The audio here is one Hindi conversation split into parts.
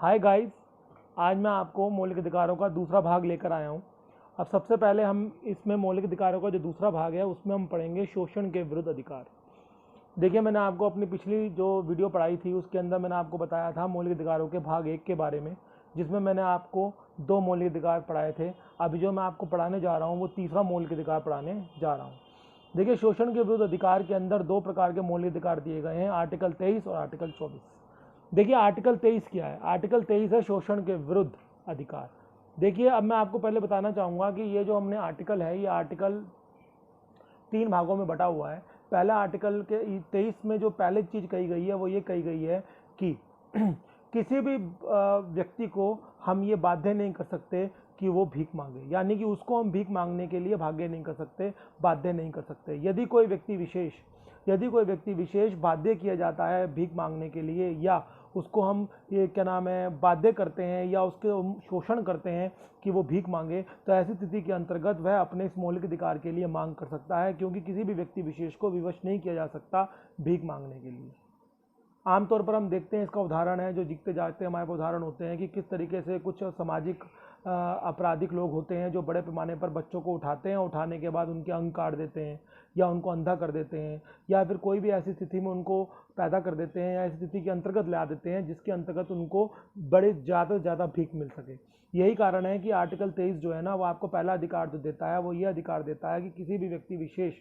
हाय गाइस, आज मैं आपको मौलिक अधिकारों का दूसरा भाग लेकर आया हूँ। अब सबसे पहले हम इसमें मौलिक अधिकारों का जो दूसरा भाग है उसमें हम पढ़ेंगे शोषण के विरुद्ध अधिकार। देखिए, मैंने आपको अपनी पिछली जो वीडियो पढ़ाई थी उसके अंदर मैंने आपको बताया था मौलिक अधिकारों के भाग 1 के बारे में, जिसमें मैंने आपको 2 मौलिक अधिकार पढ़ाए थे। अभी जो मैं आपको पढ़ाने जा रहा हूँ वो तीसरा मौलिक अधिकार पढ़ाने जा रहा हूँ। देखिए, शोषण के विरुद्ध अधिकार के अंदर 2 प्रकार के मौलिक अधिकार दिए गए हैं, आर्टिकल 23 और आर्टिकल 24। देखिए, आर्टिकल 23 क्या है? आर्टिकल 23 है शोषण के विरुद्ध अधिकार। देखिए, अब मैं आपको पहले बताना चाहूँगा कि ये जो हमने आर्टिकल है, ये आर्टिकल 3 भागों में बटा हुआ है। पहला आर्टिकल के 23 में जो पहले चीज़ कही गई है वो ये कही गई है कि किसी भी व्यक्ति को हम ये बाध्य नहीं कर सकते कि वो भीख मांगे, यानी कि उसको हम भीख मांगने के लिए बाध्य नहीं कर सकते, बाध्य नहीं कर सकते। यदि कोई व्यक्ति विशेष बाध्य किया जाता है भीख मांगने के लिए, या उसको हम ये क्या नाम है बाध्य करते हैं या उसके शोषण करते हैं कि वो भीख मांगे, तो ऐसी स्थिति के अंतर्गत वह अपने इस मौलिक अधिकार के लिए मांग कर सकता है, क्योंकि किसी भी व्यक्ति विशेष को विवश नहीं किया जा सकता भीख मांगने के लिए। आमतौर पर हम देखते हैं, इसका उदाहरण है जो दिखते जाते हमारे पास उदाहरण होते हैं कि किस तरीके से कुछ सामाजिक आपराधिक लोग होते हैं जो बड़े पैमाने पर बच्चों को उठाते हैं, उठाने के बाद उनके अंग काट देते हैं या उनको अंधा कर देते हैं, या फिर कोई भी ऐसी स्थिति में उनको पैदा कर देते हैं या ऐसी स्थिति के अंतर्गत ला देते हैं जिसके अंतर्गत उनको बड़े ज़्यादा से ज़्यादा भीख मिल सके। यही कारण है कि आर्टिकल 23 जो है ना, वो आपको पहला अधिकार जो देता है वो ये अधिकार देता है कि किसी भी व्यक्ति विशेष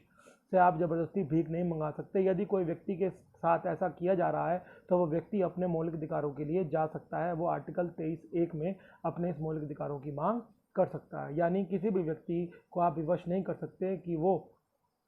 से आप जबरदस्ती भीख नहीं मंगा सकते। यदि कोई व्यक्ति के साथ ऐसा किया जा रहा है तो वो व्यक्ति अपने मौलिक अधिकारों के लिए जा सकता है, वो आर्टिकल 23(1) में अपने इस मौलिक अधिकारों की मांग कर सकता है। यानी किसी भी व्यक्ति को आप विवश नहीं कर सकते कि वो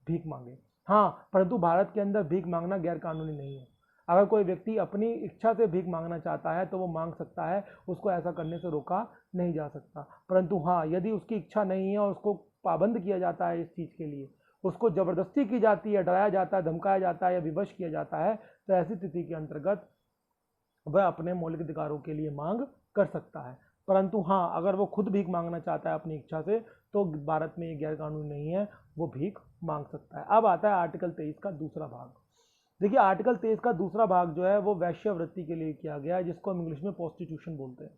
भीख मांगे। हाँ, परंतु भारत के अंदर भीख मांगना गैर कानूनी नहीं है। अगर कोई व्यक्ति अपनी इच्छा से भीख मांगना चाहता है तो वो मांग सकता है, उसको ऐसा करने से रोका नहीं जा सकता। परंतु हाँ, यदि उसकी इच्छा नहीं है और उसको पाबंद किया जाता है इस चीज़ के लिए, उसको ज़बरदस्ती की जाती है, डराया जाता है, धमकाया जाता है या विवश किया जाता है, तो ऐसी स्थिति के अंतर्गत वह अपने मौलिक अधिकारों के लिए मांग कर सकता है। परंतु हाँ, अगर वो खुद भीख मांगना चाहता है अपनी इच्छा से, तो भारत में ये गैर कानूनी नहीं है, वो भीख मांग सकता है। अब आता है आर्टिकल 23 का दूसरा भाग। देखिए, आर्टिकल 23 का दूसरा भाग जो है वो वैश्यावृत्ति के लिए किया गया है, जिसको हम इंग्लिश में प्रोस्टिट्यूशन बोलते हैं।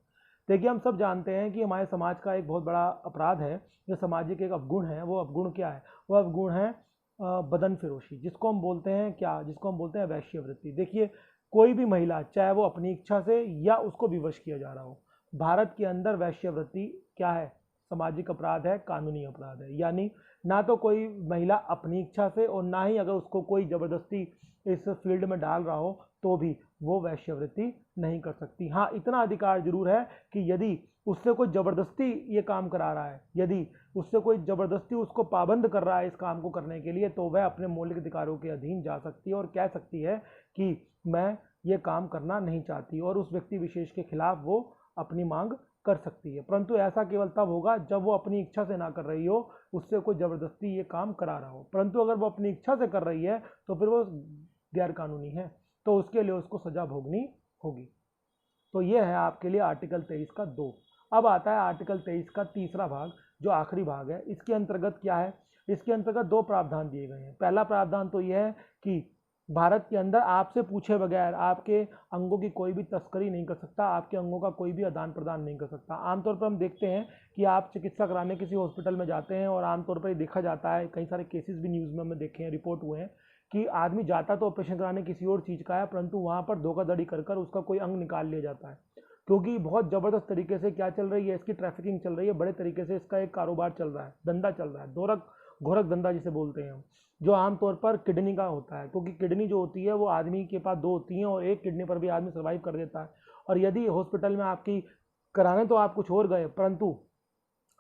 देखिए, हम सब जानते हैं कि हमारे समाज का एक बहुत बड़ा अपराध है, जो सामाजिक एक अवगुण है। वो अवगुण क्या है? वो अवगुण है बदन फिरोशी, जिसको हम बोलते हैं क्या? जिसको हम बोलते हैं वैश्यावृत्ति। देखिए, कोई भी महिला, चाहे वो अपनी इच्छा से या उसको विवश किया जा रहा हो, भारत के अंदर वैश्यावृत्ति क्या है? सामाजिक अपराध है, कानूनी अपराध है। यानी ना तो कोई महिला अपनी इच्छा से और ना ही अगर उसको कोई ज़बरदस्ती इस फील्ड में डाल रहा हो तो भी वो वैश्यावृत्ति नहीं कर सकती। हाँ, इतना अधिकार जरूर है कि यदि उससे कोई ज़बरदस्ती ये काम करा रहा है, यदि उससे कोई ज़बरदस्ती उसको पाबंद कर रहा है इस काम को करने के लिए, तो वह अपने मौलिक अधिकारों के अधीन जा सकती है और कह सकती है कि मैं ये काम करना नहीं चाहती, और उस व्यक्ति विशेष के खिलाफ वो अपनी मांग कर सकती है। परंतु ऐसा केवल तब होगा जब वो अपनी इच्छा से ना कर रही हो, उससे कोई ज़बरदस्ती ये काम करा रहा हो। परंतु अगर वो अपनी इच्छा से कर रही है तो फिर वो गैर कानूनी है, तो उसके लिए उसको सजा भोगनी होगी। तो ये है आपके लिए आर्टिकल 23 का 2। अब आता है आर्टिकल 23 का तीसरा भाग, जो आखिरी भाग है। इसके अंतर्गत क्या है? इसके अंतर्गत 2 प्रावधान दिए गए हैं। पहला प्रावधान तो यह है कि भारत के अंदर आपसे पूछे बगैर आपके अंगों की कोई भी तस्करी नहीं कर सकता, आपके अंगों का कोई भी आदान प्रदान नहीं कर सकता। आमतौर पर हम देखते हैं कि आप चिकित्सा कराने किसी हॉस्पिटल में जाते हैं और आमतौर पर देखा जाता है, कई सारे केसेस भी न्यूज़ में हमने देखे हैं, रिपोर्ट हुए हैं कि आदमी जाता तो ऑपरेशन कराने किसी और चीज़ का है, परंतु वहाँ पर धोखाधड़ी कर कर उसका कोई अंग निकाल लिया जाता है, क्योंकि बहुत ज़बरदस्त तरीके से क्या चल रही है, इसकी ट्रैफिकिंग चल रही है, बड़े तरीके से इसका एक कारोबार चल रहा है, धंधा चल रहा है, घोरक धंधा जिसे बोलते हैं हम, जो आमतौर पर किडनी का होता है। क्योंकि किडनी जो होती है वो आदमी के पास 2 होती हैं और एक किडनी पर भी आदमी सर्वाइव कर देता है। और यदि हॉस्पिटल में आपकी कराने तो आप कुछ और गए, परंतु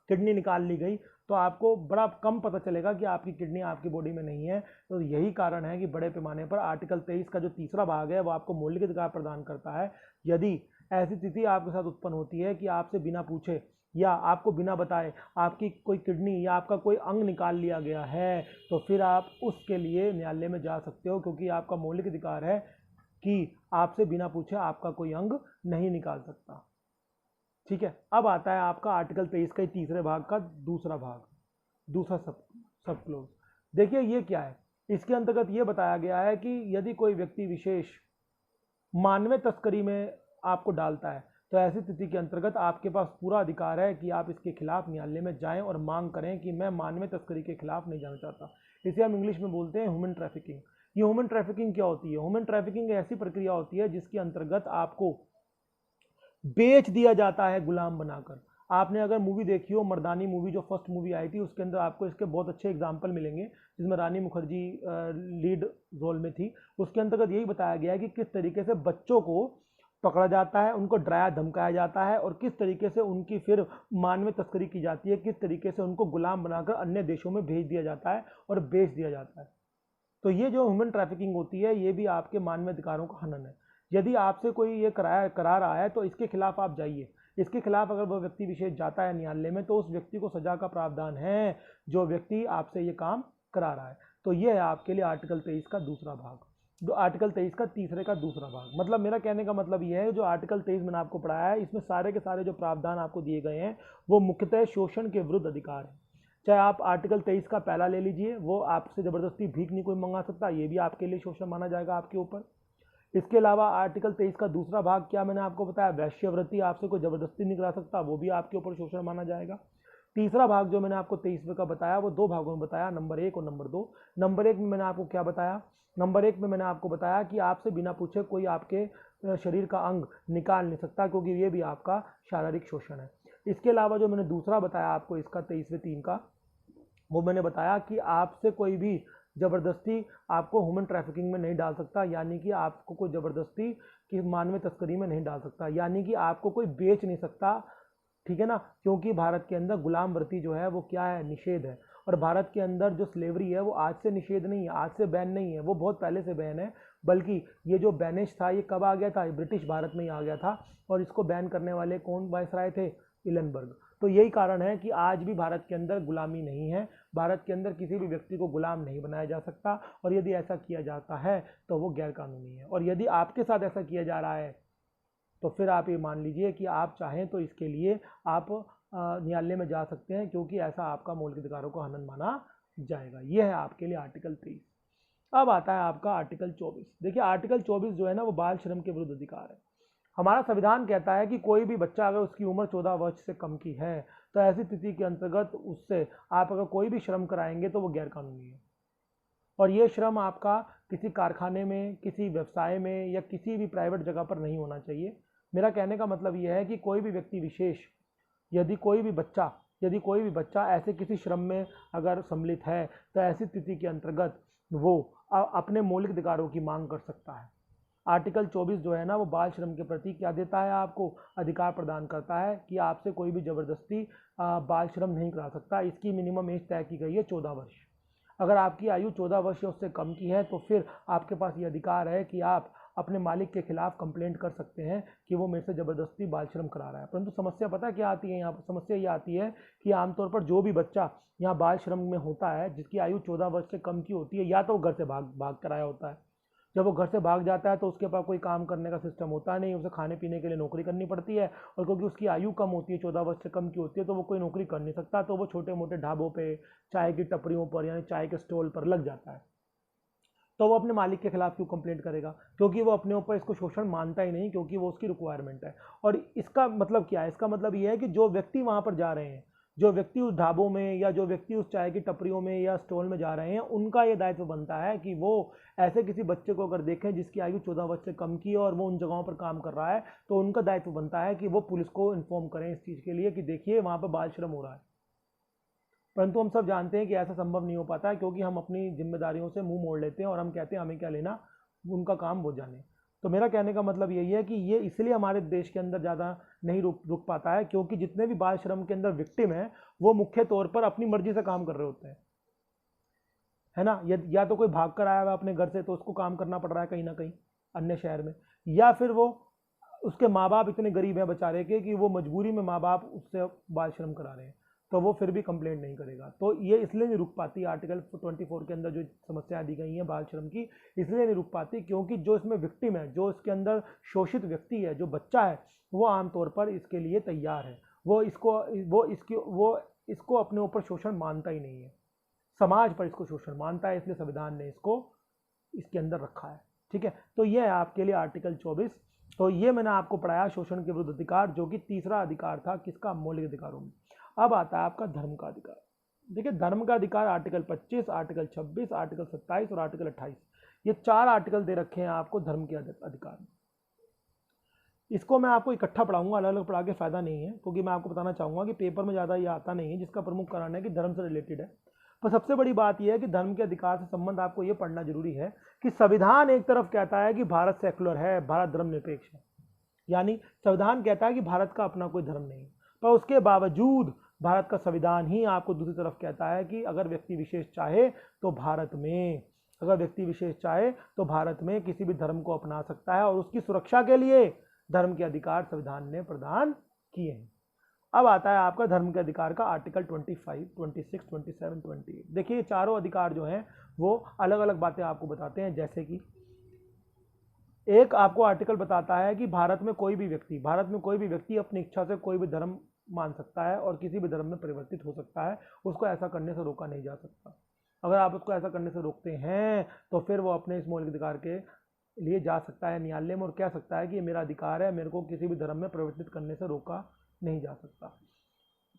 किडनी निकाल ली गई, तो आपको बड़ा कम पता चलेगा कि आपकी किडनी आपकी बॉडी में नहीं है। तो यही कारण है कि बड़े पैमाने पर आर्टिकल 23 का जो तीसरा भाग है वो आपको मौलिक अधिकार प्रदान करता है। यदि ऐसी स्थिति आपके साथ उत्पन्न होती है कि आपसे बिना पूछे या आपको बिना बताए आपकी कोई किडनी या आपका कोई अंग निकाल लिया गया है, तो फिर आप उसके लिए न्यायालय में जा सकते हो, क्योंकि आपका मौलिक अधिकार है कि आपसे बिना पूछे आपका कोई अंग नहीं निकाल सकता। ठीक है, अब आता है आपका आर्टिकल 23 का तीसरे भाग का दूसरा भाग, दूसरा सब क्लोज। देखिए, ये क्या है? इसके अंतर्गत ये बताया गया है कि यदि कोई व्यक्ति विशेष मानवीय तस्करी में आपको डालता है, तो ऐसी स्थिति के अंतर्गत आपके पास पूरा अधिकार है कि आप इसके खिलाफ न्यायालय में जाएं और मांग करें कि मैं मानव तस्करी के खिलाफ नहीं जाना चाहता। इसे हम इंग्लिश में बोलते हैं ह्यूमन ट्रैफिकिंग। ये ह्यूमन ट्रैफिकिंग क्या होती है? ह्यूमन ट्रैफिकिंग ऐसी प्रक्रिया होती है जिसके अंतर्गत आपको बेच दिया जाता है गुलाम बनाकर। आपने अगर मूवी देखी हो मर्दानी मूवी, जो फर्स्ट मूवी आई थी, उसके अंदर आपको इसके बहुत अच्छे एग्जाम्पल मिलेंगे, जिसमें रानी मुखर्जी लीड रोल में थी। उसके अंतर्गत यही बताया गया है कि किस तरीके से बच्चों को पकड़ा जाता है, उनको डराया धमकाया जाता है और किस तरीके से उनकी फिर मानव तस्करी की जाती है, किस तरीके से उनको गुलाम बनाकर अन्य देशों में भेज दिया जाता है और बेच दिया जाता है। तो ये जो ह्यूमन ट्रैफिकिंग होती है ये भी आपके मानव अधिकारों का हनन है। यदि आपसे कोई ये करा रहा है तो इसके खिलाफ आप जाइए। इसके खिलाफ अगर वह व्यक्ति विशेष जाता है न्यायालय में तो उस व्यक्ति को सजा का प्रावधान है जो व्यक्ति आपसे ये काम करा रहा है। तो ये है आपके लिए आर्टिकल 23 का दूसरा भाग, आर्टिकल 23 का तीसरे का दूसरा भाग। मतलब मेरा कहने का मतलब ये है, जो आर्टिकल 23 मैंने आपको पढ़ाया है इसमें सारे के सारे जो प्रावधान आपको दिए गए हैं वो मुख्यतः शोषण के विरुद्ध अधिकार है। चाहे आप आर्टिकल 23 का पहला ले लीजिए, वो आपसे जबरदस्ती भीख नहीं कोई मंगा सकता, ये भी आपके लिए शोषण माना जाएगा आपके ऊपर। इसके अलावा आर्टिकल 23 का दूसरा भाग क्या मैंने आपको बताया, वैश्यवृत्ति, आपसे कोई जबरदस्ती नहीं करा सकता, वो भी आपके ऊपर शोषण माना जाएगा। तीसरा भाग जो मैंने आपको 23वें का बताया वो दो भागों में बताया, नंबर 1 और नंबर 2। नंबर 1 में मैंने आपको क्या बताया? नंबर 1 में मैंने आपको बताया कि आपसे बिना पूछे कोई आपके शरीर का अंग निकाल नहीं सकता, क्योंकि ये भी आपका शारीरिक शोषण है। इसके अलावा जो मैंने दूसरा बताया आपको इसका 23वें 3 का, वो मैंने बताया कि आपसे कोई भी ज़बरदस्ती आपको ह्यूमन ट्रैफिकिंग में नहीं डाल सकता, यानी कि आपको कोई ज़बरदस्ती कि मानव तस्करी में नहीं डाल सकता, यानी कि आपको कोई बेच नहीं सकता, ठीक है ना। क्योंकि भारत के अंदर गुलाम वर्ती जो है वो क्या है, निषेध है। और भारत के अंदर जो स्लेवरी है वो आज से निषेध नहीं है, आज से बैन नहीं है, वो बहुत पहले से बैन है। बल्कि ये जो बैनिश था ये कब आ गया था, ब्रिटिश भारत में ही आ गया था। और इसको बैन करने वाले कौन वायसराय थे? इलनबर्ग। तो यही कारण है कि आज भी भारत के अंदर गुलामी नहीं है, भारत के अंदर किसी भी व्यक्ति को गुलाम नहीं बनाया जा सकता, और यदि ऐसा किया जाता है तो वो गैर कानूनी है। और यदि आपके साथ ऐसा किया जा रहा है तो फिर आप ये मान लीजिए कि आप चाहें तो इसके लिए आप न्यायालय में जा सकते हैं, क्योंकि ऐसा आपका मौलिक अधिकारों को हनन माना जाएगा। ये है आपके लिए आर्टिकल 23। अब आता है आपका आर्टिकल 24। देखिए आर्टिकल 24 जो है ना वो बाल श्रम के विरुद्ध अधिकार है। हमारा संविधान कहता है कि कोई भी बच्चा अगर उसकी उम्र 14 वर्ष से कम की है तो ऐसी स्थिति के अंतर्गत उससे आप अगर कोई भी श्रम कराएंगे तो वो गैर कानूनी है। और ये श्रम आपका किसी कारखाने में, किसी व्यवसाय में या किसी भी प्राइवेट जगह पर नहीं होना चाहिए। मेरा कहने का मतलब ये है कि कोई भी व्यक्ति विशेष, यदि कोई भी बच्चा ऐसे किसी श्रम में अगर सम्मिलित है तो ऐसी स्थिति के अंतर्गत वो अपने मौलिक अधिकारों की मांग कर सकता है। आर्टिकल 24 जो है ना वो बाल श्रम के प्रति क्या देता है, आपको अधिकार प्रदान करता है कि आपसे कोई भी जबरदस्ती बाल श्रम नहीं करा सकता। इसकी मिनिमम एज तय की गई है 14 वर्ष। अगर आपकी आयु 14 वर्ष या उससे कम की है तो फिर आपके पास ये अधिकार है कि आप अपने मालिक के खिलाफ कंप्लेंट कर सकते हैं कि वो मेरे से ज़बरदस्ती बाल श्रम करा रहा है। परंतु समस्या पता क्या आती है यहाँ पर? समस्या ये आती है कि आमतौर पर जो भी बच्चा यहाँ बाल श्रम में होता है जिसकी आयु 14 वर्ष से कम की होती है, या तो घर से भाग कर आया होता है। जब वो घर से भाग जाता है तो उसके पास कोई काम करने का सिस्टम होता नहीं, उसे खाने पीने के लिए नौकरी करनी पड़ती है। और क्योंकि उसकी आयु कम होती है, 14 वर्ष से कम की होती है, तो वो कोई नौकरी कर नहीं सकता, तो वो छोटे मोटे ढाबों पे, चाय की टपरियों पर यानी चाय के स्टॉल पर लग जाता है। तो वो अपने मालिक के खिलाफ क्यों कंप्लेंट करेगा? क्योंकि वो अपने ऊपर इसको शोषण मानता ही नहीं, क्योंकि वो उसकी रिक्वायरमेंट है। और इसका मतलब क्या है? इसका मतलब ये है कि जो व्यक्ति वहाँ पर जा रहे हैं, जो व्यक्ति उस ढाबों में या जो व्यक्ति उस चाय की टपरियों में या स्टॉल में जा रहे हैं, उनका ये दायित्व बनता है कि वो ऐसे किसी बच्चे को अगर देखें जिसकी आयु 14 वर्ष से कम की है और वो उन जगहों पर काम कर रहा है, तो उनका दायित्व बनता है कि वो पुलिस को इन्फॉर्म करें इस चीज़ के लिए कि देखिए वहाँ पर बाल श्रम हो रहा है। परंतु हम सब जानते हैं कि ऐसा संभव नहीं हो पाता है, क्योंकि हम अपनी जिम्मेदारियों से मुंह मोड़ लेते हैं और हम कहते हैं हमें क्या लेना, उनका काम वो जाने। तो मेरा कहने का मतलब यही है कि ये इसलिए हमारे देश के अंदर ज़्यादा नहीं रुक पाता है, क्योंकि जितने भी बाल श्रम के अंदर विक्टिम हैं वो मुख्य तौर पर अपनी मर्जी से काम कर रहे होते हैं, है ना। या तो कोई भाग कर आया हुआ अपने घर से तो उसको काम करना पड़ रहा है कहीं ना कहीं अन्य शहर में, या फिर वो उसके माँ बाप इतने गरीब हैं बेचारे के कि वो मजबूरी में माँ बाप उससे बाल श्रम करा रहे हैं, तो वो फिर भी कंप्लेंट नहीं करेगा। तो ये इसलिए नहीं रुक पाती आर्टिकल 24 के अंदर जो समस्याएं दी गई हैं बाल श्रम की, इसलिए नहीं रुक पाती क्योंकि जो इसमें विक्टिम है, जो इसके अंदर शोषित व्यक्ति है, जो बच्चा है, वो आमतौर पर इसके लिए तैयार है। वो इसको अपने ऊपर शोषण मानता ही नहीं है, समाज पर इसको शोषण मानता है, इसलिए संविधान ने इसको इसके अंदर रखा है। ठीक है, तो यह है आपके लिए आर्टिकल 24। तो ये मैंने आपको पढ़ाया शोषण के विरुद्ध अधिकार, जो कि तीसरा अधिकार था किसका, मौलिक अधिकारों में। अब आता है आपका धर्म का अधिकार। देखिए धर्म का अधिकार आर्टिकल 25, आर्टिकल 26, आर्टिकल 27 और आर्टिकल 28, ये 4 आर्टिकल दे रखे हैं आपको धर्म के अधिकार में। इसको मैं आपको इकट्ठा पढ़ाऊंगा, अलग अलग पढ़ा के फायदा नहीं है, क्योंकि मैं आपको बताना चाहूंगा कि पेपर में ज़्यादा ये आता नहीं है, जिसका प्रमुख कारण है कि धर्म से रिलेटेड है। पर सबसे बड़ी बात यह है कि धर्म के अधिकार से संबंध आपको ये पढ़ना जरूरी है कि संविधान एक तरफ कहता है कि भारत सेक्युलर है, भारत धर्मनिरपेक्ष है, यानी संविधान कहता है कि भारत का अपना कोई धर्म नहीं, पर उसके बावजूद भारत का संविधान ही आपको दूसरी तरफ कहता है कि अगर व्यक्ति विशेष चाहे तो भारत में किसी भी धर्म को अपना सकता है, और उसकी सुरक्षा के लिए धर्म के अधिकार संविधान ने प्रदान किए हैं। अब आता है आपका धर्म के अधिकार का आर्टिकल 25, 26, 27, 28। देखिए ये चारों अधिकार जो हैं वो अलग अलग बातें आपको बताते हैं, जैसे कि एक आपको आर्टिकल बताता है कि भारत में कोई भी व्यक्ति अपनी इच्छा से कोई भी धर्म मान सकता है और किसी भी धर्म में परिवर्तित हो सकता है, उसको ऐसा करने से रोका नहीं जा सकता। अगर आप उसको ऐसा करने से रोकते हैं तो फिर वो अपने इस मौलिक अधिकार के लिए जा सकता है न्यायालय में और कह सकता है कि ये मेरा अधिकार है, मेरे को किसी भी धर्म में परिवर्तित करने से रोका नहीं जा सकता।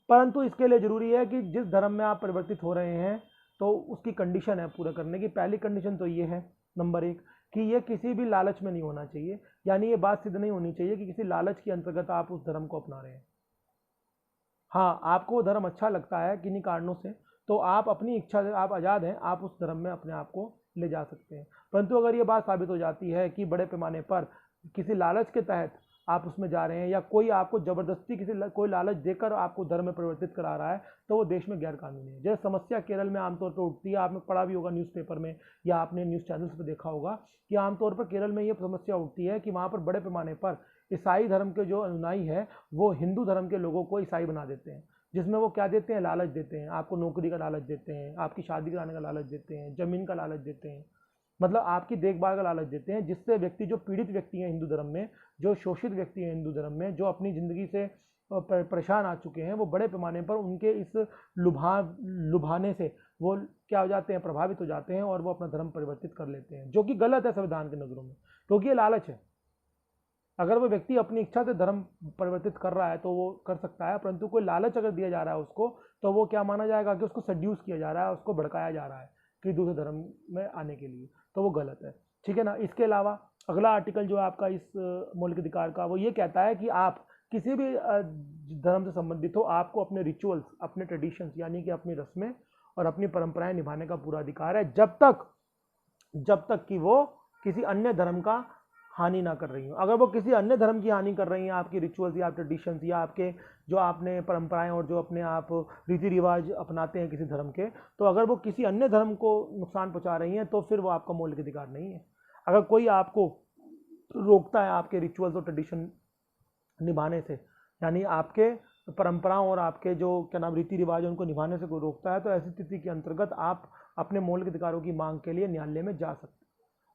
परंतु इसके लिए जरूरी है कि जिस धर्म में आप परिवर्तित हो रहे हैं तो उसकी कंडीशन है पूरा करने की। पहली कंडीशन तो ये है, नंबर 1, कि ये किसी भी लालच में नहीं होना चाहिए, यानी ये बात सिद्ध नहीं होनी चाहिए कि किसी लालच के अंतर्गत आप उस धर्म को अपना रहे हैं। हाँ, आपको वो धर्म अच्छा लगता है किन्हीं कारणों से, तो आप अपनी इच्छा से, आप आज़ाद हैं, आप उस धर्म में अपने आप को ले जा सकते हैं। परंतु अगर ये बात साबित हो जाती है कि बड़े पैमाने पर किसी लालच के तहत आप उसमें जा रहे हैं, या कोई आपको जबरदस्ती कोई लालच देकर आपको धर्म में परिवर्तित करा रहा है, तो वो देश में गैर कानूनी है। जैसे समस्या केरल में आमतौर पर उठती है, आपने पढ़ा भी होगा न्यूज़पेपर में या आपने न्यूज़ चैनल्स पर देखा होगा कि आमतौर पर केरल में ये समस्या उठती है कि वहाँ पर बड़े पैमाने पर ईसाई धर्म के जो अनुयायी है वो हिंदू धर्म के लोगों को ईसाई बना देते हैं, जिसमें वो क्या देते हैं, लालच देते हैं, आपको नौकरी का लालच देते हैं, आपकी शादी कराने का लालच देते हैं, जमीन का लालच देते हैं, मतलब आपकी देखभाल का लालच देते हैं, जिससे व्यक्ति, जो पीड़ित व्यक्ति हैं हिंदू धर्म में, जो शोषित व्यक्ति हैं हिंदू धर्म में, जो अपनी ज़िंदगी से परेशान आ चुके हैं, वो बड़े पैमाने पर उनके इस लुभाने से वो क्या हो जाते हैं, प्रभावित हो जाते हैं और वो अपना धर्म परिवर्तित कर लेते हैं, जो कि गलत है संविधान की नज़रों में, क्योंकि ये लालच है। अगर वो व्यक्ति अपनी इच्छा से धर्म परिवर्तित कर रहा है तो वो कर सकता है, परंतु कोई लालच अगर दिया जा रहा है उसको, तो वो क्या माना जाएगा कि उसको सड्यूस किया जा रहा है, उसको भड़काया जा रहा है कि दूसरे धर्म में आने के लिए, तो वो गलत है। ठीक है ना। इसके अलावा अगला आर्टिकल जो है आपका इस मौलिक अधिकार का, वो ये कहता है कि आप किसी भी धर्म से संबंधित हो, आपको अपने रिचुअल्स, अपने ट्रेडिशंस, यानी कि अपनी रस्में और अपनी परंपराएं निभाने का पूरा अधिकार है, जब तक कि वो किसी अन्य धर्म का हानि ना कर रही हो। अगर वो किसी अन्य धर्म की हानि कर रही हैं, आपकी रिचुअल्स या ट्रेडिशंस या आपके जो आपने परंपराएं और जो अपने आप रीति रिवाज अपनाते हैं किसी धर्म के, तो अगर वो किसी अन्य धर्म को नुकसान पहुंचा रही हैं तो फिर वो आपका मौलिक अधिकार नहीं है। अगर कोई आपको रोकता है आपके रिचुअल्स और ट्रेडिशन निभाने से, यानी आपके परंपराओं और आपके जो क्या नाम रीति रिवाज है उनको निभाने से कोई रोकता है, तो ऐसी स्थिति के अंतर्गत आप अपने मौलिक अधिकारों की मांग के लिए न्यायालय में जा सकते हैं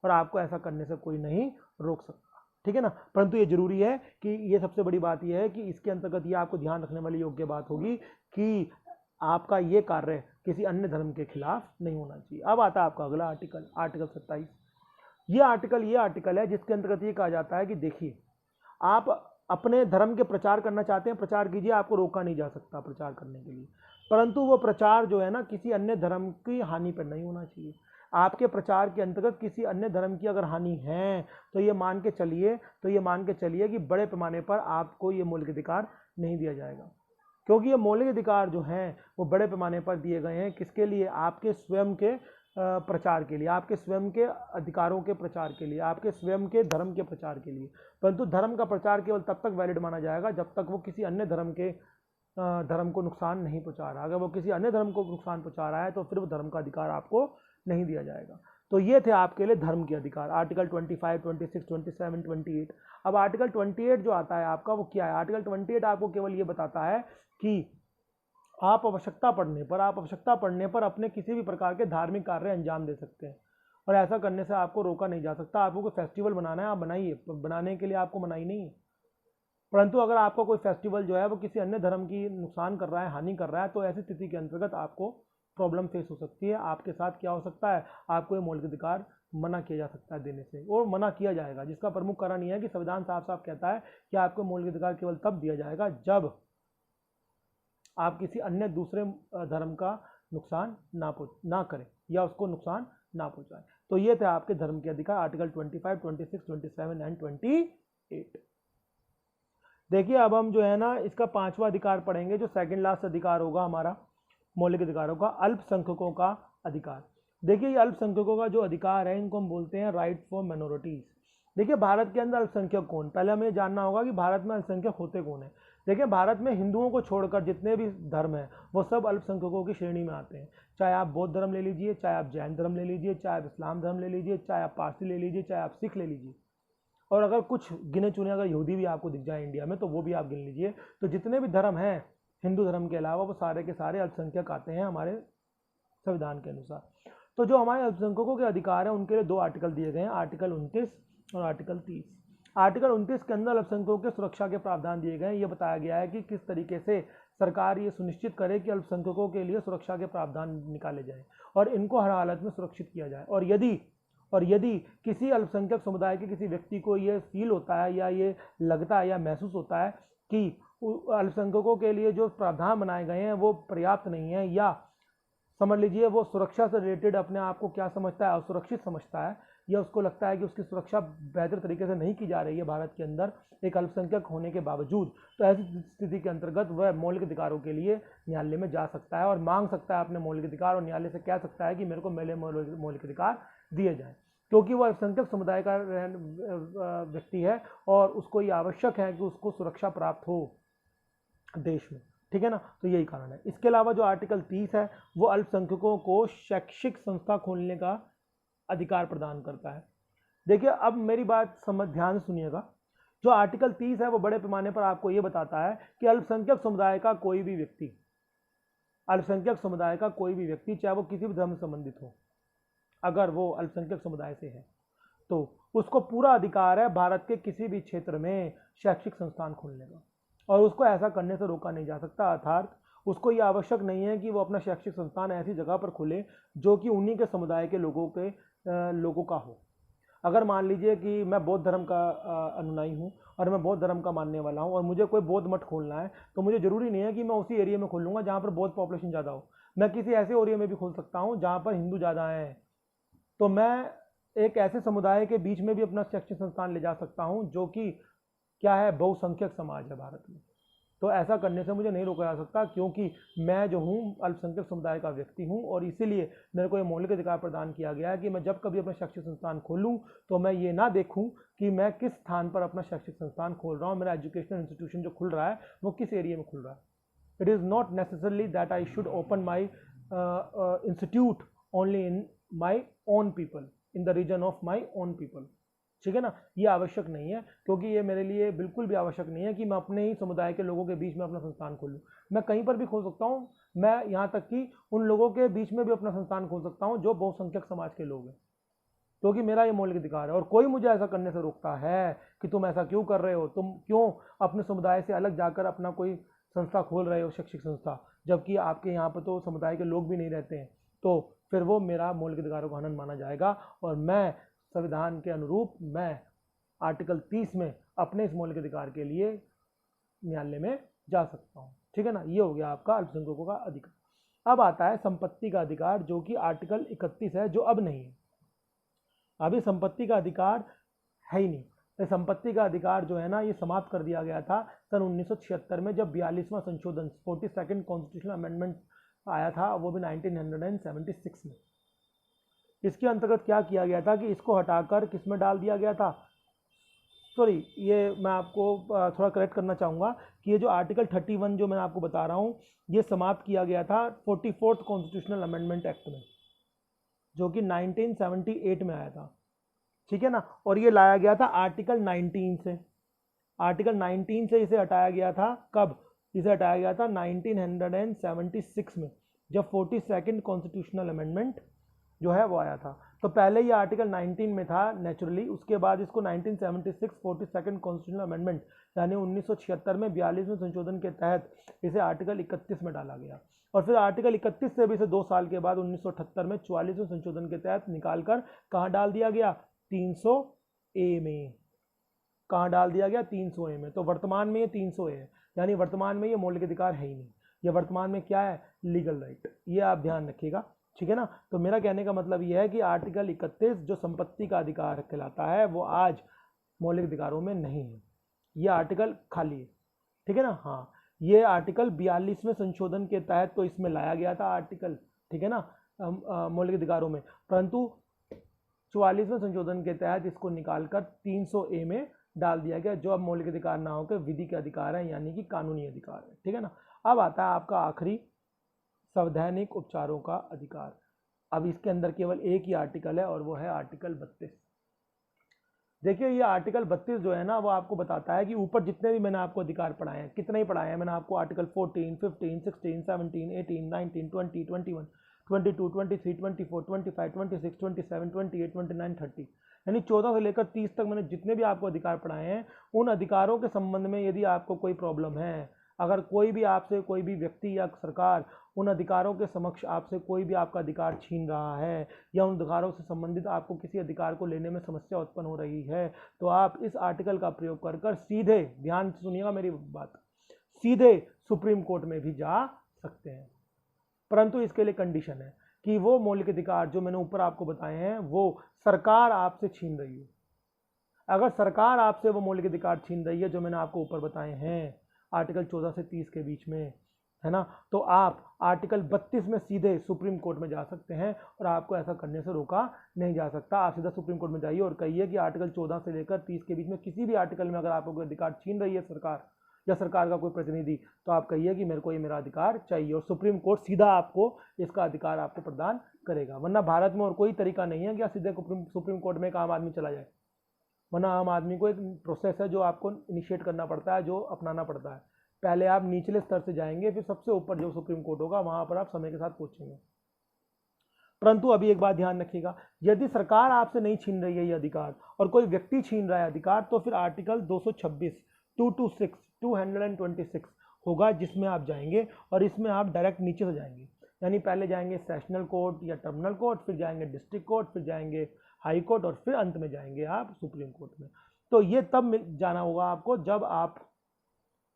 और आपको ऐसा करने से कोई नहीं रोक सकता। ठीक है ना। परंतु ये जरूरी है कि ये सबसे बड़ी बात यह है कि इसके अंतर्गत ये आपको ध्यान रखने वाली योग्य बात होगी कि आपका ये कार्य किसी अन्य धर्म के खिलाफ नहीं होना चाहिए। अब आता है आपका अगला आर्टिकल, आर्टिकल 27। ये आर्टिकल है जिसके अंतर्गत ये कहा जाता है कि देखिए, आप अपने धर्म के प्रचार करना चाहते हैं, प्रचार कीजिए, आपको रोका नहीं जा सकता प्रचार करने के लिए, परंतु वो प्रचार जो है ना किसी अन्य धर्म की हानि पर नहीं होना चाहिए। आपके प्रचार के अंतर्गत किसी अन्य धर्म की अगर हानि है तो ये मान के चलिए कि बड़े पैमाने पर आपको ये मौलिक अधिकार नहीं दिया जाएगा, क्योंकि ये मौलिक अधिकार जो हैं वो बड़े पैमाने पर दिए गए हैं किसके लिए, आपके स्वयं के प्रचार के लिए, आपके स्वयं के अधिकारों के प्रचार के लिए, आपके स्वयं के धर्म के प्रचार के लिए। परंतु धर्म का प्रचार केवल तब तक वैलिड माना जाएगा जब तक वो किसी अन्य धर्म को नुकसान नहीं पहुंचा रहा। अगर वो किसी अन्य धर्म को नुकसान पहुंचा रहा है तो फिर वो धर्म का अधिकार आपको नहीं दिया जाएगा। तो ये थे आपके लिए धर्म के अधिकार, आर्टिकल 25, 26, 27, 28। अब आर्टिकल 28 जो आता है आपका, वो क्या है? आर्टिकल 28 आपको केवल ये बताता है कि आप आवश्यकता पड़ने पर अपने किसी भी प्रकार के धार्मिक कार्य अंजाम दे सकते हैं और ऐसा करने से आपको रोका नहीं जा सकता। आपको कोई फेस्टिवल बनाना है, आप बनाइए, बनाने के लिए आपको मनाही नहीं है। परंतु अगर आपका कोई फेस्टिवल जो है वो किसी अन्य धर्म की नुकसान कर रहा है, हानि कर रहा है, तो ऐसी स्थिति के अंतर्गत आपको प्रॉब्लम फेस हो सकती है। आपके साथ क्या हो सकता है, आपको ये मौलिक अधिकार मना किया जा सकता है देने से, और मना किया जाएगा, जिसका प्रमुख कारण यह है कि संविधान साफ साफ कहता है कि आपको मौलिक अधिकार केवल तब दिया जाएगा जब आप किसी अन्य दूसरे धर्म का नुकसान ना करें या उसको नुकसान ना पहुंचाएं। तो ये थे आपके धर्म के अधिकार, आर्टिकल 25, 26, 27 एंड 28। देखिए अब हम जो है ना इसका 5वां अधिकार पढ़ेंगे, जो सेकंड लास्ट अधिकार होगा हमारा मौलिक अधिकारों का, अल्पसंख्यकों का अधिकार। देखिए ये अल्पसंख्यकों का जो अधिकार है, इनको हम बोलते हैं राइट फॉर माइनॉरिटीज। देखिए भारत के अंदर अल्पसंख्यक कौन, पहले हमें जानना होगा कि भारत में अल्पसंख्यक होते कौन है। देखिए भारत में हिंदुओं को छोड़कर जितने भी धर्म हैं वो सब अल्पसंख्यकों की श्रेणी में आते हैं। चाहे आप बौद्ध धर्म ले लीजिए, चाहे आप जैन धर्म ले लीजिए, चाहे आप इस्लाम धर्म ले लीजिए, चाहे आप पारसी ले लीजिए, चाहे आप सिख ले लीजिए, और अगर कुछ गिने चुने अगर यहूदी भी आपको दिख जाए इंडिया में तो वो भी आप गिन लीजिए। तो जितने भी धर्म हैं हिंदू धर्म के अलावा वो सारे के सारे अल्पसंख्यक आते हैं हमारे संविधान के अनुसार। तो जो हमारे अल्पसंख्यकों के अधिकार हैं उनके लिए 2 आर्टिकल दिए गए हैं, आर्टिकल 29 और आर्टिकल 30। आर्टिकल 29 के अंदर अल्पसंख्यकों के सुरक्षा के प्रावधान दिए गए हैं। ये बताया गया है कि किस तरीके से सरकार ये सुनिश्चित करे कि अल्पसंख्यकों के लिए सुरक्षा के प्रावधान निकाले जाएं और इनको हर हालत में सुरक्षित किया जाए। और यदि किसी अल्पसंख्यक समुदाय के किसी व्यक्ति को ये फील होता है या ये लगता है या महसूस होता है कि अल्पसंख्यकों के लिए जो प्रावधान बनाए गए हैं वो पर्याप्त नहीं है, या समझ लीजिए वो सुरक्षा से रिलेटेड अपने आप को क्या समझता है, असुरक्षित समझता है, या उसको लगता है कि उसकी सुरक्षा बेहतर तरीके से नहीं की जा रही है भारत के अंदर एक अल्पसंख्यक होने के बावजूद, तो ऐसी स्थिति के अंतर्गत वह मौलिक अधिकारों के लिए न्यायालय में जा सकता है और मांग सकता है अपने मौलिक अधिकार, और न्यायालय से कह सकता है कि मेरे को मेरे मौलिक अधिकार दिए जाएं, क्योंकि वह अल्पसंख्यक समुदाय का व्यक्ति है और उसको ये आवश्यक है कि उसको सुरक्षा प्राप्त हो देश में। ठीक है ना, तो यही कारण है। इसके अलावा जो आर्टिकल 30 है वो अल्पसंख्यकों को शैक्षिक संस्था खोलने का अधिकार प्रदान करता है। देखिए अब मेरी बात ध्यान से सुनिएगा। जो आर्टिकल 30 है वो बड़े पैमाने पर आपको ये बताता है कि अल्पसंख्यक समुदाय का कोई भी व्यक्ति चाहे वो किसी भी धर्म से संबंधित हो, अगर वो अल्पसंख्यक समुदाय से है तो उसको पूरा अधिकार है भारत के किसी भी क्षेत्र में शैक्षिक संस्थान खोलने का, और उसको ऐसा करने से रोका नहीं जा सकता। अर्थात उसको ये आवश्यक नहीं है कि वो अपना शैक्षिक संस्थान ऐसी जगह पर खोले जो कि उन्हीं के समुदाय के लोगों का हो। अगर मान लीजिए कि मैं बौद्ध धर्म का अनुयायी हूँ और मैं बौद्ध धर्म का मानने वाला हूँ और मुझे कोई बौद्ध मठ खोलना है, तो मुझे जरूरी नहीं है कि मैं उसी एरिया में खोलूँगा जहाँ पर बौद्ध पॉपुलेशन ज़्यादा हो। मैं किसी ऐसे एरिया में भी खोल सकता हूँ जहाँ पर हिंदू ज़्यादा हैं, तो मैं एक ऐसे समुदाय के बीच में भी अपना शैक्षिक संस्थान ले जा सकता हूँ जो कि क्या है, बहुसंख्यक समाज है भारत में। तो ऐसा करने से मुझे नहीं रोका जा सकता, क्योंकि मैं जो हूँ अल्पसंख्यक समुदाय का व्यक्ति हूँ, और इसीलिए मेरे को ये मौलिक अधिकार प्रदान किया गया है कि मैं जब कभी अपना शैक्षिक संस्थान खोलूँ तो मैं ये ना देखूँ कि मैं किस स्थान पर अपना शैक्षिक संस्थान खोल रहा हूँ, मेरा एजुकेशनल इंस्टीट्यूशन जो खुल रहा है वो किस एरिया में खुल रहा है। It is not necessarily that I should open my institute only in my own people, in the region of my own people. ठीक है ना, ये आवश्यक नहीं है, क्योंकि ये मेरे लिए बिल्कुल भी आवश्यक नहीं है कि मैं अपने ही समुदाय के लोगों के बीच में अपना संस्थान खोलूँ। मैं कहीं पर भी खोल सकता हूँ, मैं यहाँ तक कि उन लोगों के बीच में भी अपना संस्थान खोल सकता हूँ जो बहुसंख्यक समाज के लोग हैं, क्योंकि मेरा ये मौलिक अधिकार है। और कोई मुझे ऐसा करने से रोकता है कि तुम ऐसा क्यों कर रहे हो, तुम क्यों अपने समुदाय से अलग जाकर अपना कोई संस्था खोल रहे हो, शैक्षिक संस्था, जबकि आपके यहाँ पर तो समुदाय के लोग भी नहीं रहते हैं, तो फिर वो मेरा मौलिक अधिकारों का हनन माना जाएगा। और मैं संविधान के अनुरूप मैं आर्टिकल 30 में अपने इस मौलिक अधिकार के लिए न्यायालय में जा सकता हूँ। ठीक है ना, ये हो गया आपका अल्पसंख्यकों का अधिकार। अब आता है संपत्ति का अधिकार, जो कि आर्टिकल 31 है, जो अब नहीं है। अभी संपत्ति का अधिकार है ही नहीं। तो संपत्ति का अधिकार जो है ना, ये समाप्त कर दिया गया था सन 1976 में, जब 42वां संशोधन 42nd कॉन्स्टिट्यूशनल अमेंडमेंट आया था, वो भी 1976 में। इसके अंतर्गत क्या किया गया था कि इसको हटाकर किस में डाल दिया गया था, सॉरी ये मैं आपको थोड़ा करेक्ट करना चाहूँगा कि ये जो आर्टिकल 31 जो मैं आपको बता रहा हूँ, ये समाप्त किया गया था 44th कॉन्स्टिट्यूशनल अमेंडमेंट एक्ट में, जो कि 1978 में आया था। ठीक है ना, और ये लाया गया था आर्टिकल 19 से। आर्टिकल 19 से इसे हटाया गया था। कब इसे हटाया गया था? 1976 में, जब 42nd कॉन्स्टिट्यूशनल अमेंडमेंट जो है वो आया था। तो पहले ये आर्टिकल 19 में था नेचुरली, उसके बाद इसको 1976 42nd कॉन्स्टिट्यूशनल अमेंडमेंट यानी 1976 में 42वें संशोधन के तहत इसे आर्टिकल 31 में डाला गया, और फिर आर्टिकल 31 से भी इसे 2 साल के बाद 1978 में 44वें संशोधन के तहत निकालकर कहाँ डाल दिया गया, 300A में। कहाँ डाल दिया गया, 300A में। तो वर्तमान में ये 300A है, यानी वर्तमान में ये मौलिक अधिकार है ही नहीं, ये वर्तमान में क्या है, लीगल राइट। ये आप ध्यान रखिएगा, ठीक है ना। तो मेरा कहने का मतलब ये है कि आर्टिकल 31 जो संपत्ति का अधिकार कहलाता है वो आज मौलिक अधिकारों में नहीं है, ये आर्टिकल खाली है, ठीक है ना। हाँ, ये आर्टिकल 42वें संशोधन के तहत तो इसमें लाया गया था आर्टिकल, ठीक है ना, मौलिक अधिकारों में, परंतु 44वें संशोधन के तहत इसको निकालकर 300A में डाल दिया गया, जो अब मौलिक अधिकार ना होकर विधि के अधिकार है, यानी कि कानूनी अधिकार है, ठीक है ना। अब आता है आपका आखिरी, संवैधानिक उपचारों का अधिकार। अब इसके अंदर केवल एक ही आर्टिकल है और वो है आर्टिकल 32। देखिए ये आर्टिकल 32 जो है ना, वो आपको बताता है कि ऊपर जितने भी मैंने आपको अधिकार पढ़ाए हैं, कितने ही पढ़ाए हैं मैंने आपको, आर्टिकल 14, 15, 16, 17, 18, 19, 20, 21, 22, 23, 24, 25, 26, 27, 28, 29, 30, यानी 14 से लेकर 30 तक मैंने जितने भी आपको अधिकार पढ़ाए हैं, उन अधिकारों के संबंध में यदि आपको कोई प्रॉब्लम है, अगर कोई भी आपसे, कोई भी व्यक्ति या सरकार उन अधिकारों के समक्ष आपसे कोई भी आपका अधिकार छीन रहा है, या उन अधिकारों से संबंधित आपको किसी अधिकार को लेने में समस्या उत्पन्न हो रही है, तो आप इस आर्टिकल का प्रयोग कर कर सीधे, ध्यान से सुनिएगा मेरी बात, सीधे सुप्रीम कोर्ट में भी जा सकते हैं। परंतु इसके लिए कंडीशन है कि वो मौलिक अधिकार जो मैंने ऊपर आपको बताए हैं वो सरकार आपसे छीन रही है। अगर सरकार आपसे वो मौलिक अधिकार छीन रही है जो मैंने आपको ऊपर बताए हैं आर्टिकल 14 से 30 के बीच में, है ना, तो आप आर्टिकल 32 में सीधे सुप्रीम कोर्ट में जा सकते हैं और आपको ऐसा करने से रोका नहीं जा सकता। आप सीधा सुप्रीम कोर्ट में जाइए और कहिए कि आर्टिकल 14 से लेकर 30 के बीच में किसी भी आर्टिकल में अगर आपको कोई अधिकार छीन रही है सरकार या सरकार का कोई प्रतिनिधि, तो आप कहिए कि मेरे को ये मेरा अधिकार चाहिए, और सुप्रीम कोर्ट सीधा आपको इसका अधिकार आपको प्रदान करेगा। वरना भारत में और कोई तरीका नहीं है कि आप सीधे सुप्रीम कोर्ट में एक आम आदमी चला जाए, वरना आम आदमी को एक प्रोसेस है जो आपको इनिशिएट करना पड़ता है, जो अपनाना पड़ता है। पहले आप निचले स्तर से जाएंगे, फिर सबसे ऊपर जो सुप्रीम कोर्ट होगा वहां पर आप समय के साथ पहुंचेंगे। परंतु अभी एक बात ध्यान रखिएगा, यदि सरकार आपसे नहीं छीन रही है ये अधिकार और कोई व्यक्ति छीन रहा है अधिकार, तो फिर आर्टिकल 226 226 226 होगा, जिसमें आप जाएंगे और इसमें आप डायरेक्ट नीचे से जाएंगे, यानी पहले जाएंगे सेशनल कोर्ट या टर्मिनल कोर्ट, फिर जाएंगे डिस्ट्रिक्ट कोर्ट, फिर जाएंगे हाई कोर्ट, और फिर अंत में जाएंगे आप सुप्रीम कोर्ट में। तो ये तब जाना होगा आपको जब आप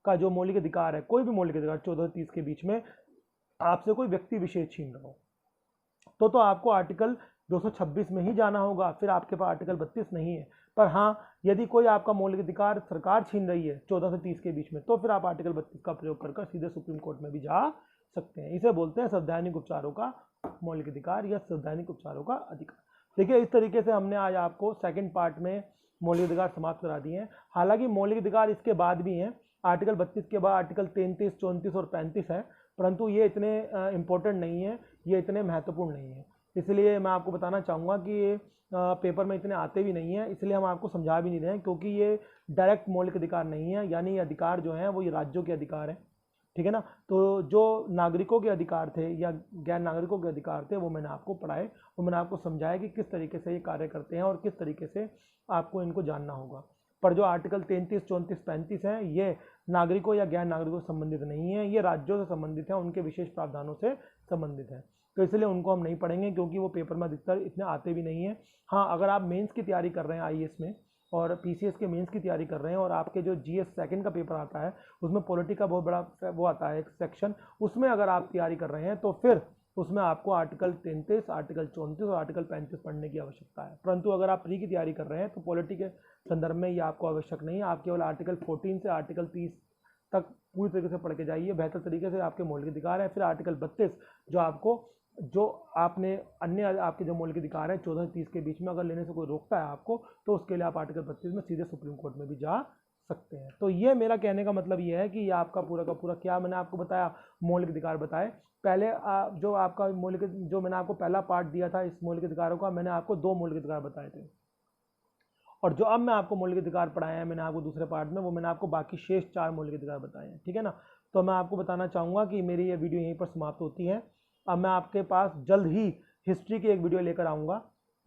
का जो मौलिक अधिकार है, कोई भी मौलिक अधिकार 14 से 30 के बीच में आपसे कोई व्यक्ति विशेष छीन रहा हो, तो आपको आर्टिकल 226 में ही जाना होगा, फिर आपके पास आर्टिकल 32 नहीं है। पर हाँ, यदि कोई आपका मौलिक अधिकार सरकार छीन रही है 14 से 30 के बीच में, तो फिर आप आर्टिकल 32 का प्रयोग कर सीधे सुप्रीम कोर्ट में भी जा सकते हैं। इसे बोलते हैं संवैधानिक उपचारों का मौलिक अधिकार या संवैधानिक उपचारों का अधिकार। देखिए इस तरीके से हमने आज आपको सेकंड पार्ट में मौलिक अधिकार समाप्त करा दिए हैं। हालांकि मौलिक अधिकार इसके बाद भी हैं, आर्टिकल 32 के बाद आर्टिकल 33, 34 और 35 है, परंतु ये इतने इंपॉर्टेंट नहीं है, ये इतने महत्वपूर्ण नहीं है। इसलिए मैं आपको बताना चाहूँगा कि ये पेपर में इतने आते भी नहीं है, इसलिए हम आपको समझा भी नहीं रहे हैं, क्योंकि ये डायरेक्ट मौलिक अधिकार नहीं है, यानी ये अधिकार जो हैं वो ये राज्यों के अधिकार हैं, ठीक है ना। तो जो नागरिकों के अधिकार थे या गैर नागरिकों के अधिकार थे वो मैंने आपको पढ़ाए, वो मैंने आपको समझाया कि किस तरीके से ये कार्य करते हैं और किस तरीके से आपको इनको जानना होगा। पर जो आर्टिकल 33, 34, 35 हैं ये नागरिकों या गैर नागरिकों से संबंधित नहीं है, ये राज्यों से संबंधित है, उनके विशेष प्रावधानों से संबंधित है, तो इसलिए उनको हम नहीं पढ़ेंगे, क्योंकि वो पेपर में अधिकतर इतने आते भी नहीं हैं। हाँ, अगर आप मेंस की तैयारी कर रहे हैं आईएएस में और पीसीएस के मेंस की तैयारी कर रहे हैं और आपके जो जीएस सेकंड का पेपर आता है उसमें पॉलिटी का बहुत बड़ा वो आता है एक सेक्शन, उसमें अगर आप तैयारी कर रहे हैं तो फिर उसमें आपको आर्टिकल 33, आर्टिकल 34 और आर्टिकल 35 पढ़ने की आवश्यकता है। परंतु अगर आप प्री की तैयारी कर रहे हैं तो पॉलिटी के संदर्भ में ये आपको आवश्यक नहीं है, आप केवल आर्टिकल 14 से आर्टिकल 30 तक पूरी तरीके से पढ़ के जाइए, बेहतर तरीके से आपके मौलिक अधिकार है। फिर आर्टिकल 32 जो आपको जो आपने अन्य आपके जो मौलिक अधिकार है 14 से 30 के बीच में अगर लेने से कोई रोकता है आपको, तो उसके लिए आप आर्टिकल 32 में सीधे सुप्रीम कोर्ट में भी जा सकते हैं। तो ये मेरा कहने का मतलब ये है कि ये आपका पूरा का पूरा क्या मैंने आपको बताया, मौलिक अधिकार बताए। पहले जो आपका मौलिक, जो मैंने आपको पहला पार्ट दिया था इस मौलिक अधिकारों का, मैंने आपको 2 मौलिक अधिकार बताए थे, और जो अब मैं आपको मौलिक अधिकार पढ़ाया है मैंने आपको दूसरे पार्ट में, वो मैंने आपको बाकी शेष 4 मौलिक अधिकार बताए हैं, ठीक है ना। तो मैं आपको बताना चाहूँगा कि मेरी ये वीडियो यहीं पर समाप्त होती है। अब मैं आपके पास जल्द ही हिस्ट्री की एक वीडियो लेकर आऊँगा,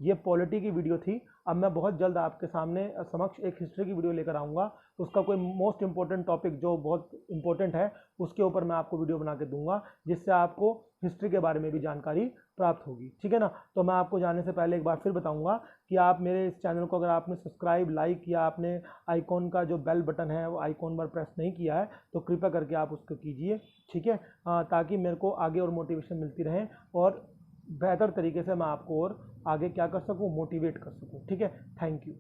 ये पॉलिटी की वीडियो थी। अब मैं बहुत जल्द आपके सामने समक्ष एक हिस्ट्री की वीडियो लेकर आऊँगा। उसका कोई मोस्ट इंपॉर्टेंट टॉपिक जो बहुत इंपॉर्टेंट है उसके ऊपर मैं आपको वीडियो बना के दूंगा, जिससे आपको हिस्ट्री के बारे में भी जानकारी प्राप्त होगी। ठीक है ना। तो मैं आपको जाने से पहले एक बार फिर बताऊंगा कि आप मेरे इस चैनल को अगर आपने सब्सक्राइब, लाइक या आपने आइकॉन का जो बेल बटन है वो आइकॉन पर प्रेस नहीं किया है तो कृपया करके आप उसको कीजिए। ठीक है, ताकि मेरे को आगे और मोटिवेशन मिलती रहे और बेहतर तरीके से मैं आपको और आगे क्या कर सकूं, मोटिवेट कर सकूं। ठीक है, थैंक यू।